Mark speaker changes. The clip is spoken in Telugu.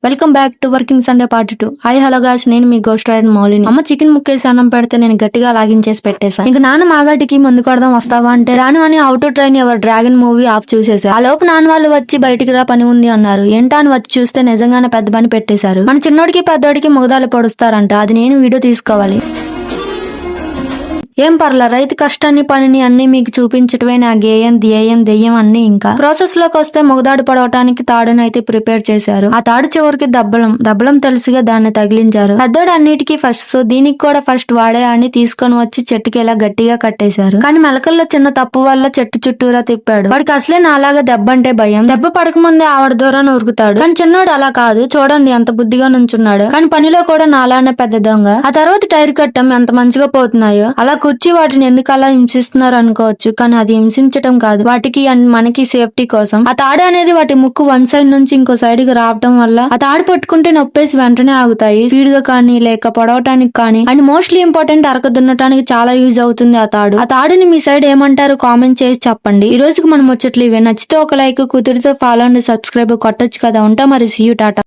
Speaker 1: Welcome back to working Sunday part 2. Hi hello guys, నేను మీ గోస్ట్ రైడర్ మౌలిని. అమ్మ చికెన్ ముక్కేసి అన్నం పెడితే నేను గట్టిగా లాగించేసి పెట్టేశాను. ఇంక నాన్న మాగాటికి ముందు కొడదాం వస్తావా అంటే రాను అని how to train your dragon movie half చూసేసా. ఆ లోపు నాన్న వాళ్ళు వచ్చి బయటికి రా పని ఉంది అన్నారు. ఏంటా అని వచ్చి చూస్తే నిజంగానే పెద్ద పని పెట్టేశారు. మన చిన్నోడికి పెద్దోడికి ముగదాలు పొడుస్తారంట. అది నేను వీడియో తీసుకోవాలి. ఏం పర్లా, రైతు కష్టాన్ని పనిని అన్ని మీకు చూపించటమే నా గేయం ధ్యేయం దెయ్యం అన్ని. ఇంకా ప్రాసెస్ లోకి వస్తే మొగదాడు పడవటానికి తాడుని అయితే ప్రిపేర్ చేశారు. ఆ తాడు చివరికి దబ్బలం తెలుసుగా దాన్ని తగిలించారు. పెద్దోడు అన్నిటికీ ఫస్ట్, సో దీనికి కూడా ఫస్ట్ వాడే అని తీసుకొని వచ్చి చెట్టుకి ఇలా గట్టిగా కట్టేశారు. కానీ మెలకల్లో చిన్న తప్పు వల్ల చెట్టు చుట్టూరా తిప్పాడు. వాడికి అసలే నాలాగా దెబ్బ అంటే భయం. దెబ్బ పడకముందే ఆవిడ దూరాన్ని ఉరుకుతాడు. కానీ చిన్నోడు అలా కాదు, చూడండి ఎంత బుద్ధిగా నుంచున్నాడు. కానీ పనిలో కూడా నాలానే పెద్ద దొంగ. ఆ తర్వాత టైర్ కట్టం ఎంత మంచిగా పోతున్నాయో. అలా కుర్చీ వాటిని ఎందుకు అలా హింసిస్తున్నారు అనుకోవచ్చు, కానీ అది హింసించటం కాదు, వాటికి అండ్ మనకి సేఫ్టీ కోసం. ఆ తాడు అనేది వాటి ముక్కు వన్ సైడ్ నుంచి ఇంకో సైడ్ కి రావడం వల్ల ఆ తాడు పట్టుకుంటే నొప్పేసి వెంటనే ఆగుతాయి. స్పీడ్ గా కానీ లేక పొడవటానికి కానీ, అండ్ మోస్ట్లీ ఇంపార్టెంట్ అరక దున్నటానికి చాలా యూజ్ అవుతుంది ఆ తాడు. ఆ తాడుని మీ సైడ్ ఏమంటారు కామెంట్ చేసి చెప్పండి. ఈ రోజుకి మనం ముచ్చట్లు ఇవే. నచ్చితే ఒక లైక్, కుదిరితే ఫాలో అండ్ సబ్స్క్రైబ్ కొట్టొచ్చు కదా. ఉంటా మరి, సీ యూ, టాటా.